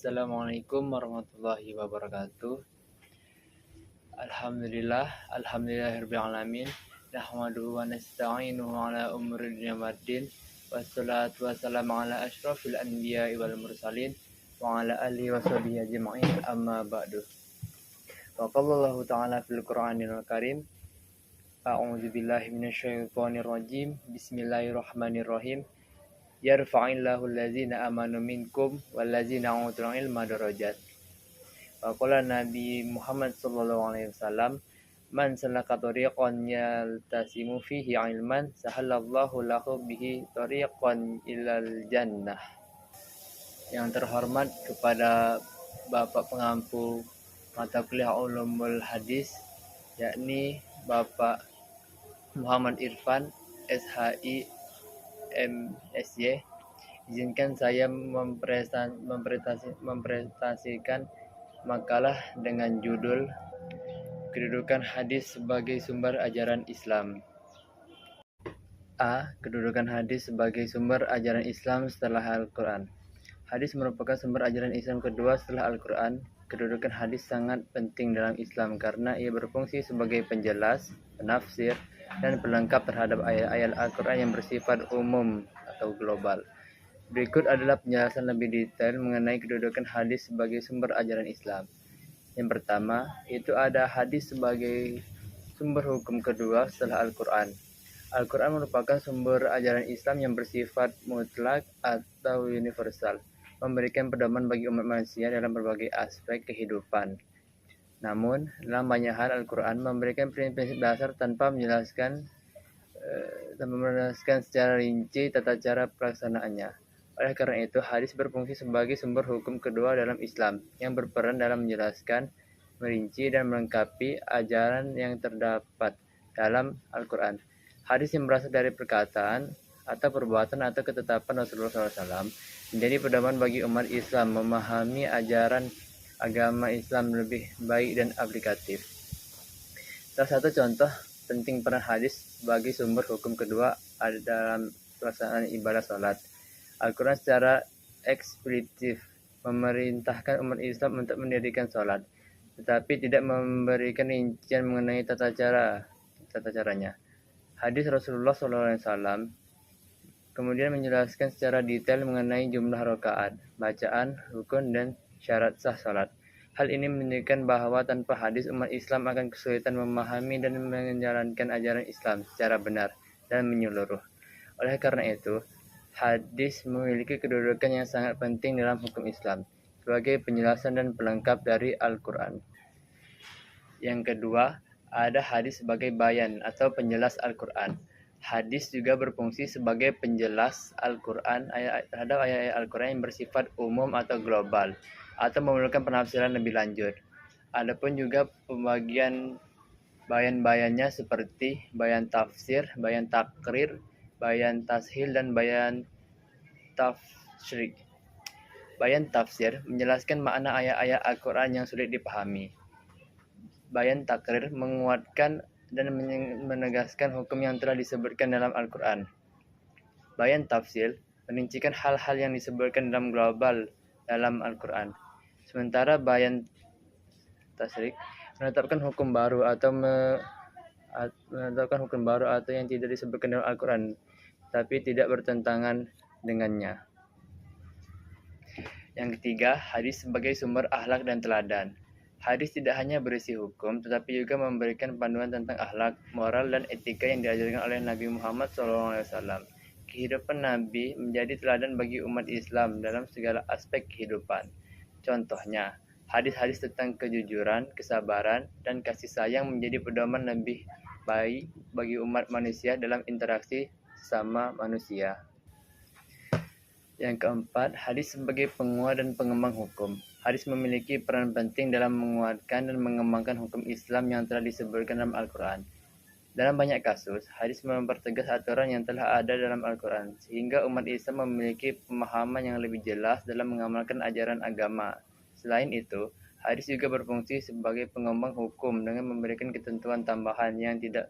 Assalamualaikum warahmatullahi wabarakatuh. Alhamdulillahirabbil alamin. Nahmaduhu wa nasta'inuhu ala umuri dunya waddin. Wassalatu wassalamu ala asyrafil anbiya'i wal mursalin wa ala alihi washabihi ajma'in, amma ba'du. Wa qala Allahu ta'ala fil Qur'anil Karim. A'udzu billahi minasyaitonir rajim. Bismillahirrahmanirrahim. Yarfa'illahu allazina amanu minkum wallazina utul ilma darajat. Wa qala Nabi Muhammad sallallahu alaihi wasallam, man salaka tariqan yaltasimu fihi ilman sahalallahu lahu bihi tariqan ilal jannah. Yang terhormat kepada Bapak pengampu mata kuliah Ulumul Hadis, yakni Bapak Muhammad Irfan SHI MSy, izinkan saya mempresentasikan makalah dengan judul Kedudukan Hadis sebagai Sumber Ajaran Islam. A. Kedudukan hadis sebagai sumber ajaran Islam setelah Al-Quran. Hadis merupakan sumber ajaran Islam kedua setelah Al-Quran. Kedudukan hadis sangat penting dalam Islam karena ia berfungsi sebagai penjelas, penafsir, dan pelengkap terhadap ayat-ayat Al-Quran yang bersifat umum atau global. Berikut adalah penjelasan lebih detail mengenai kedudukan hadis sebagai sumber ajaran Islam. Yang pertama, itu ada hadis sebagai sumber hukum kedua setelah Al-Quran. Al-Quran merupakan sumber ajaran Islam yang bersifat mutlak atau universal, memberikan pedoman bagi umat manusia dalam berbagai aspek kehidupan. Namun, dalam banyak hal Al-Quran memberikan prinsip dasar tanpa menjelaskan secara rinci tata cara pelaksanaannya. Oleh karena itu, hadis berfungsi sebagai sumber hukum kedua dalam Islam, yang berperan dalam menjelaskan, merinci, dan melengkapi ajaran yang terdapat dalam Al-Quran. Hadis yang berasal dari perkataan atau perbuatan atau ketetapan Rasulullah SAW menjadi pedoman bagi umat Islam memahami ajaran agama Islam lebih baik dan aplikatif. Salah satu contoh penting peran hadis sebagai sumber hukum kedua ada dalam pelaksanaan ibadah sholat. Al-Quran secara eksplisit memerintahkan umat Islam untuk mendirikan sholat, tetapi tidak memberikan rincian mengenai tata caranya. Hadis Rasulullah SAW kemudian menjelaskan secara detail mengenai jumlah rakaat, bacaan, rukun, dan syarat sah salat. Hal ini menunjukkan bahwa tanpa hadis umat Islam akan kesulitan memahami dan menjalankan ajaran Islam secara benar dan menyeluruh. Oleh karena itu, hadis memiliki kedudukan yang sangat penting dalam hukum Islam sebagai penjelasan dan pelengkap dari Al-Quran. Yang kedua, ada hadis sebagai bayan atau penjelas Al-Quran. Hadis juga berfungsi sebagai penjelas Al-Quran terhadap ayat-ayat Al-Quran yang bersifat umum atau global, atau memerlukan penafsiran lebih lanjut. Adapun juga pembagian bayan-bayannya seperti bayan tafsir, bayan takrir, bayan tashil, dan bayan tafsir. Bayan tafsir menjelaskan makna ayat-ayat Al-Quran yang sulit dipahami. Bayan takrir menguatkan dan menegaskan hukum yang telah disebutkan dalam Al-Quran. Bayan tafsir merincikan hal-hal yang disebutkan dalam global dalam Al-Quran. Sementara bayan tasrik menetapkan hukum baru atau yang tidak disebutkan dalam Al-Quran, tapi tidak bertentangan dengannya. Yang ketiga, hadis sebagai sumber akhlak dan teladan. Hadis tidak hanya berisi hukum, tetapi juga memberikan panduan tentang akhlak, moral, dan etika yang diajarkan oleh Nabi Muhammad SAW. Kehidupan Nabi menjadi teladan bagi umat Islam dalam segala aspek kehidupan. Contohnya, hadis-hadis tentang kejujuran, kesabaran, dan kasih sayang menjadi pedoman lebih baik bagi umat manusia dalam interaksi sesama manusia. Yang keempat, hadis sebagai penguat dan pengembang hukum. Hadis memiliki peran penting dalam menguatkan dan mengembangkan hukum Islam yang telah disebutkan dalam Al-Quran. Dalam banyak kasus, hadis mempertegas aturan yang telah ada dalam Al-Quran, sehingga umat Islam memiliki pemahaman yang lebih jelas dalam mengamalkan ajaran agama. Selain itu, hadis juga berfungsi sebagai pengembang hukum dengan memberikan ketentuan tambahan yang tidak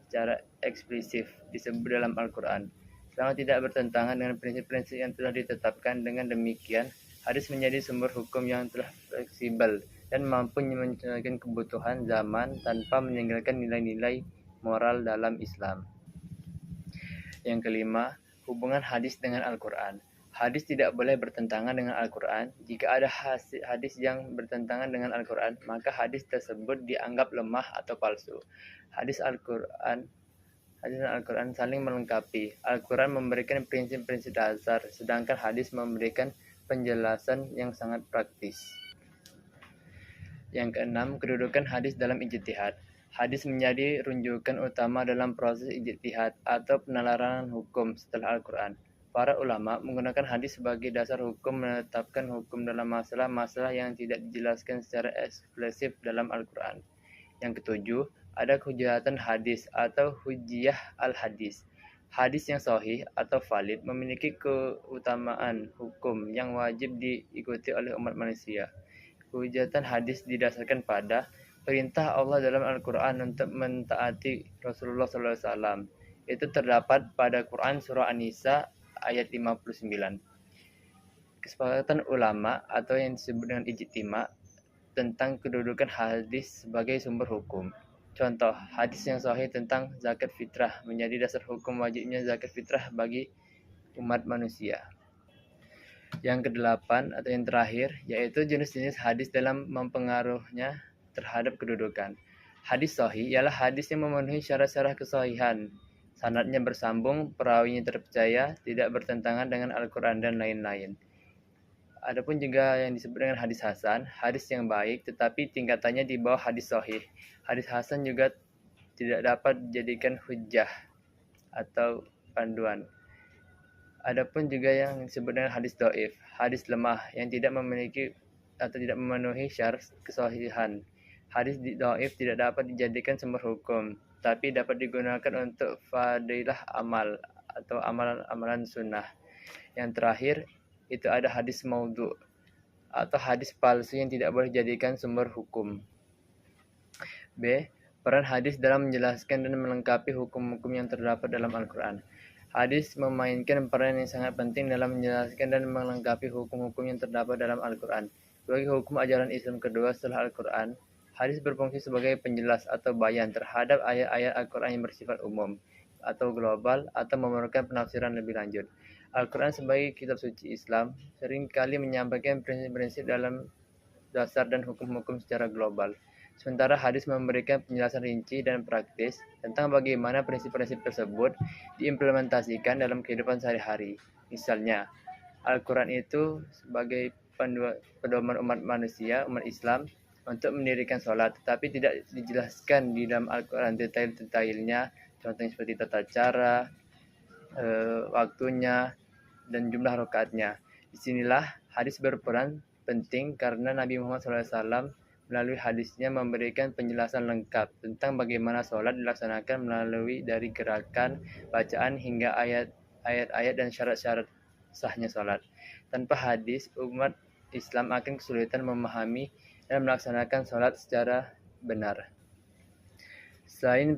secara eksplisit disebut dalam Al-Quran, selama tidak bertentangan dengan prinsip-prinsip yang telah ditetapkan. Dengan demikian, Hadis menjadi sumber hukum yang telah fleksibel dan mampu menyesuaikan kebutuhan zaman tanpa meninggalkan nilai-nilai moral dalam Islam. Yang kelima, hubungan hadis dengan Al-Quran. Hadis tidak boleh bertentangan dengan Al-Quran. Jika ada hadis yang bertentangan dengan Al-Quran, maka hadis tersebut dianggap lemah atau palsu. Hadis dan Al-Quran saling melengkapi. Al-Quran memberikan prinsip-prinsip dasar, sedangkan hadis memberikan penjelasan yang sangat praktis. Yang keenam, kedudukan hadis dalam ijtihad. Hadis menjadi rujukan utama dalam proses ijtihad atau penelaran hukum setelah Al-Quran. Para ulama menggunakan hadis sebagai dasar hukum menetapkan hukum dalam masalah-masalah yang tidak dijelaskan secara eksplisit dalam Al-Quran. Yang ketujuh, ada kehujatan hadis atau hujjiyah al-hadis. Hadis yang sahih atau valid memiliki keutamaan hukum yang wajib diikuti oleh umat manusia. Kehujatan hadis didasarkan pada perintah Allah dalam Al-Quran untuk mentaati Rasulullah SAW. Itu terdapat pada Quran Surah An-Nisa ayat 59. Kesepakatan ulama atau yang disebut dengan ijtima tentang kedudukan hadis sebagai sumber hukum. Contoh, hadis yang sahih tentang zakat fitrah menjadi dasar hukum wajibnya zakat fitrah bagi umat manusia. Yang kedelapan atau yang terakhir, yaitu jenis-jenis hadis dalam mempengaruhnya terhadap kedudukan. Hadis sahih ialah hadis yang memenuhi syarat-syarat kesahihan. Sanadnya bersambung, perawinya terpercaya, tidak bertentangan dengan Al-Quran dan lain-lain. Adapun juga yang disebut dengan hadis hasan, hadis yang baik tetapi tingkatannya di bawah hadis sahih. Hadis hasan juga tidak dapat dijadikan hujjah atau panduan. Adapun juga yang disebut dengan hadis dhaif, hadis lemah yang tidak memiliki atau tidak memenuhi syarat kesahihan. Hadis dhaif tidak dapat dijadikan sumber hukum, tapi dapat digunakan untuk fadilah amal atau amalan-amalan sunnah. Yang terakhir, itu ada hadis maudhu atau hadis palsu yang tidak boleh dijadikan sumber hukum. B. Peran hadis dalam menjelaskan dan melengkapi hukum-hukum yang terdapat dalam Al-Quran. Hadis memainkan peran yang sangat penting dalam menjelaskan dan melengkapi hukum-hukum yang terdapat dalam Al-Quran. Sebagai hukum ajaran Islam kedua setelah Al-Quran, hadis berfungsi sebagai penjelas atau bayan terhadap ayat-ayat Al-Quran yang bersifat umum atau global atau memerlukan penafsiran lebih lanjut. Al-Quran sebagai kitab suci Islam seringkali menyampaikan prinsip-prinsip dalam dasar dan hukum-hukum secara global. Sementara hadis memberikan penjelasan rinci dan praktis tentang bagaimana prinsip-prinsip tersebut diimplementasikan dalam kehidupan sehari-hari. Misalnya, Al-Quran itu sebagai pedoman umat manusia, umat Islam, untuk mendirikan sholat, tetapi tidak dijelaskan di dalam Al-Quran detail-detailnya, contohnya seperti tata cara, waktunya, dan jumlah rakaatnya. Disinilah hadis berperan penting karena Nabi Muhammad SAW melalui hadisnya memberikan penjelasan lengkap tentang bagaimana sholat dilaksanakan melalui dari gerakan, bacaan hingga ayat-ayat dan syarat-syarat sahnya sholat. Tanpa hadis, umat Islam akan kesulitan memahami dan melaksanakan sholat secara benar. Selain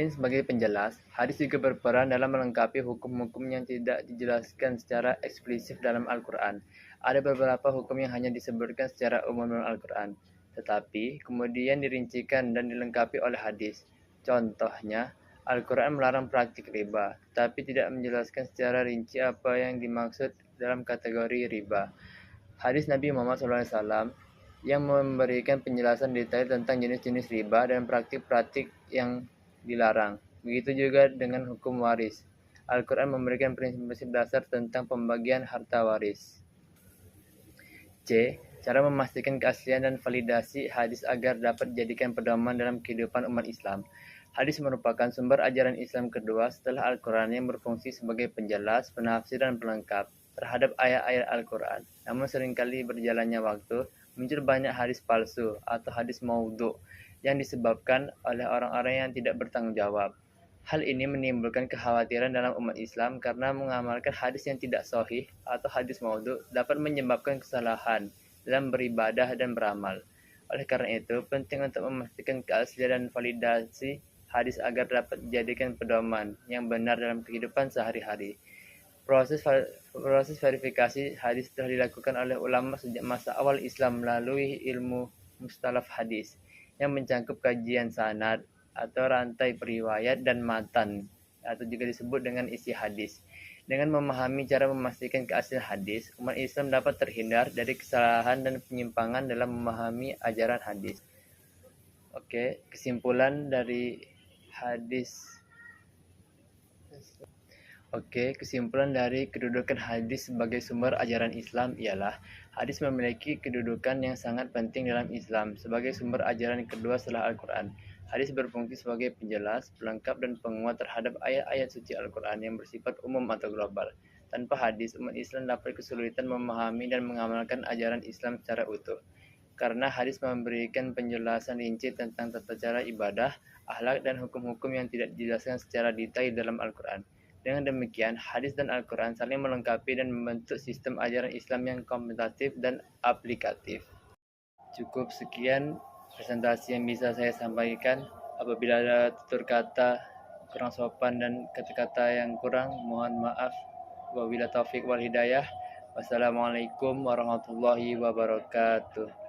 sebagai penjelas, hadis juga berperan dalam melengkapi hukum-hukum yang tidak dijelaskan secara eksplisit dalam Al-Quran. Ada beberapa hukum yang hanya disebutkan secara umum dalam Al-Quran, tetapi kemudian dirincikan dan dilengkapi oleh hadis. Contohnya, Al-Quran melarang praktik riba, tetapi tidak menjelaskan secara rinci apa yang dimaksud dalam kategori riba. Hadis Nabi Muhammad SAW yang memberikan penjelasan detail tentang jenis-jenis riba dan praktik-praktik yang dilarang. Begitu juga dengan hukum waris. Al-Quran memberikan prinsip-prinsip dasar tentang pembagian harta waris. C. Cara memastikan keaslian dan validasi hadis agar dapat dijadikan pedoman dalam kehidupan umat Islam. Hadis merupakan sumber ajaran Islam kedua setelah Al-Quran yang berfungsi sebagai penjelas, penafsir, dan pelengkap terhadap ayat-ayat Al-Quran. Namun seringkali berjalannya waktu, muncul banyak hadis palsu atau hadis maudhu yang disebabkan oleh orang-orang yang tidak bertanggung jawab. Hal ini menimbulkan kekhawatiran dalam umat Islam karena mengamalkan hadis yang tidak sahih atau hadis maudhu dapat menyebabkan kesalahan dalam beribadah dan beramal. Oleh karena itu, penting untuk memastikan keaslian dan validasi hadis agar dapat dijadikan pedoman yang benar dalam kehidupan sehari-hari. Proses verifikasi hadis telah dilakukan oleh ulama sejak masa awal Islam melalui ilmu mustalaf hadis yang mencakup kajian sanad atau rantai periwayat dan matan atau juga disebut dengan isi hadis. Dengan memahami cara memastikan keaslian hadis, umat Islam dapat terhindar dari kesalahan dan penyimpangan dalam memahami ajaran hadis. Oke, kesimpulan dari kedudukan hadis sebagai sumber ajaran Islam ialah hadis memiliki kedudukan yang sangat penting dalam Islam sebagai sumber ajaran kedua setelah Al-Quran. Hadis berfungsi sebagai penjelas, pelengkap, dan penguat terhadap ayat-ayat suci Al-Quran yang bersifat umum atau global. Tanpa hadis, umat Islam dapat kesulitan memahami dan mengamalkan ajaran Islam secara utuh. Karena hadis memberikan penjelasan rinci tentang tata cara ibadah, akhlak, dan hukum-hukum yang tidak dijelaskan secara detail dalam Al-Quran. Dengan demikian, hadis dan Al-Quran saling melengkapi dan membentuk sistem ajaran Islam yang kompetitif dan aplikatif. Cukup sekian presentasi yang bisa saya sampaikan. Apabila ada tutur kata kurang sopan dan kata-kata yang kurang, mohon maaf. Wabillahi taufik wal hidayah. Wassalamualaikum warahmatullahi wabarakatuh.